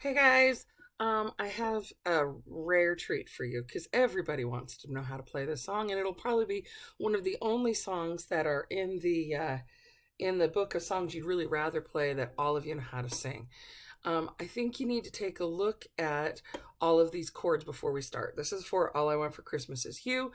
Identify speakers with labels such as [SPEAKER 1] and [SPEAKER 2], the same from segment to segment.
[SPEAKER 1] Hey guys, I have a rare treat for you because everybody wants to know how to play this song, and it'll probably be one of the only songs that are in the book of songs you'd really rather play that all of you know how to sing. I think you need to take a look at all of these chords before we start. This is for All I Want for Christmas Is You.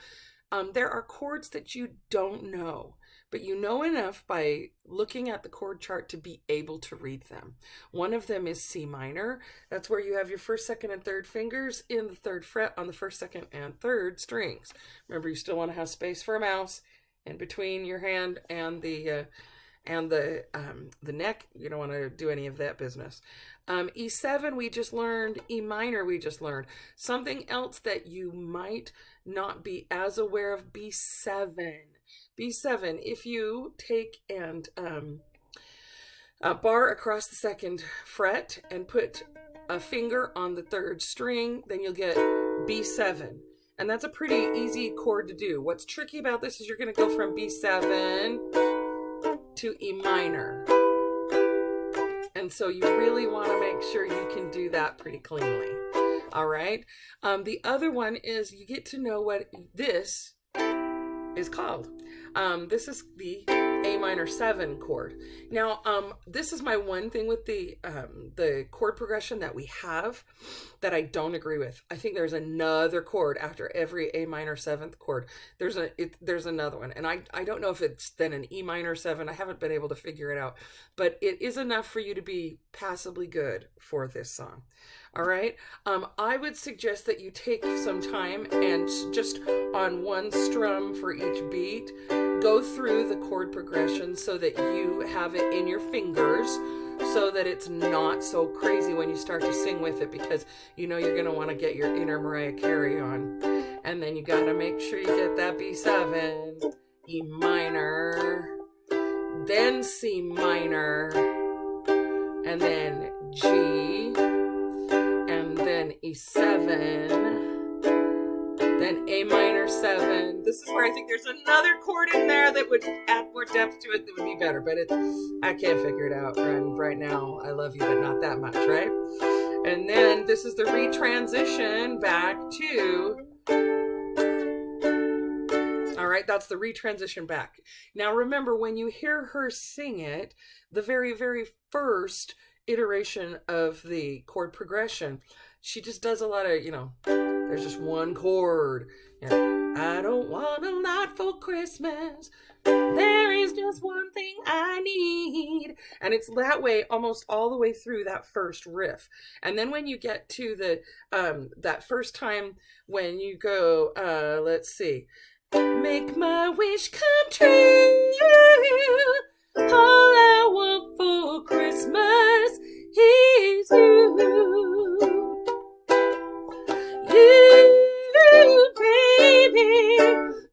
[SPEAKER 1] There are chords that you don't know, but you know enough by looking at the chord chart to be able to read them. One of them is C minor. That's where you have your first, second, and third fingers in the third fret on the first, second, and third strings. Remember, you still want to have space for a mouse in between your hand and the neck. You don't want to do any of that business. E7 we just learned. E minor we just learned. Something else that you might not be as aware of, B7. B7, if you take and a bar across the second fret and put a finger on the third string, then you'll get B7. And that's a pretty easy chord to do. What's tricky about this is you're going to go from B7 to E minor. And so you really want to make sure you can do that pretty cleanly. All right. The other one is you get to know what this is called. This is the A minor 7 chord. Now, this is my one thing with the chord progression that we have that I don't agree with. I think there's another chord after every A minor 7th chord. There's another one, and I don't know if it's then an E minor 7. I haven't been able to figure it out, but it is enough for you to be passably good for this song. All right. I would suggest that you take some time and just on one strum for each beat, go through the chord progression so that you have it in your fingers so that it's not so crazy when you start to sing with it, because you know you're going to want to get your inner Mariah Carey on. And then you got to make sure you get that B7, E minor, then C minor, and then G, and then E7, then A minor 7. This is where I think there's another chord in there that would add more depth to it that would be better, but I can't figure it out right now. I love you, but not that much, right? And then this is the retransition back to, all right, that's the retransition back. Now remember, when you hear her sing it, the very, very first iteration of the chord progression, she just does a lot of, there's just one chord. I don't want a lot for Christmas. There is just one thing I need. And it's that way almost all the way through that first riff. And then when you get to the that first time when you go, let's see, make my wish come true. All I want for Christmas is you. You, baby.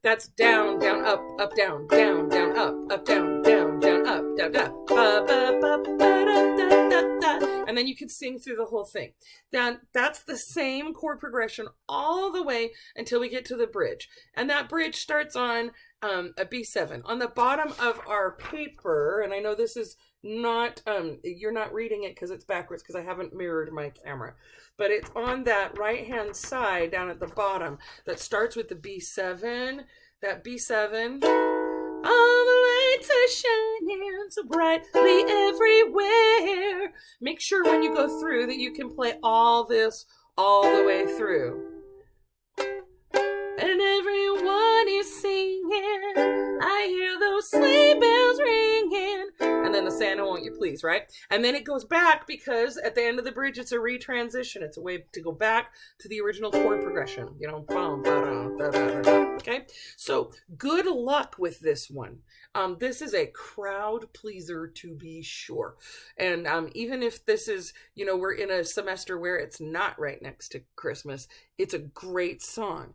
[SPEAKER 1] That's down, down, up, down, down, down, up, down, down, down, up, down, down. Ba, ba, ba, ba, da, da, da, da. And then you can sing through the whole thing. That's the same chord progression all the way until we get to the bridge. And that bridge starts on a B7. On the bottom of our paper, and I know this is not, you're not reading it because it's backwards because I haven't mirrored my camera, but it's on that right hand side down at the bottom that starts with the B7. That B7, all the lights are shining so brightly everywhere. Make sure when you go through that you can play all this all the way through. And everyone is singing, I hear those sleigh bells ringing. And then the Santa Won't You Please, right? And then it goes back because at the end of the bridge, it's a retransition. It's a way to go back to the original chord progression. Okay? So good luck with this one. This is a crowd pleaser to be sure. And even if this is, we're in a semester where it's not right next to Christmas, it's a great song.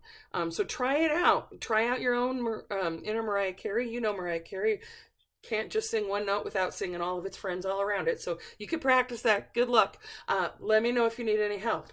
[SPEAKER 1] So try it out. Try out your own inner Mariah Carey. Mariah Carey can't just sing one note without singing all of its friends all around it. So you could practice that. Good luck. Let me know if you need any help.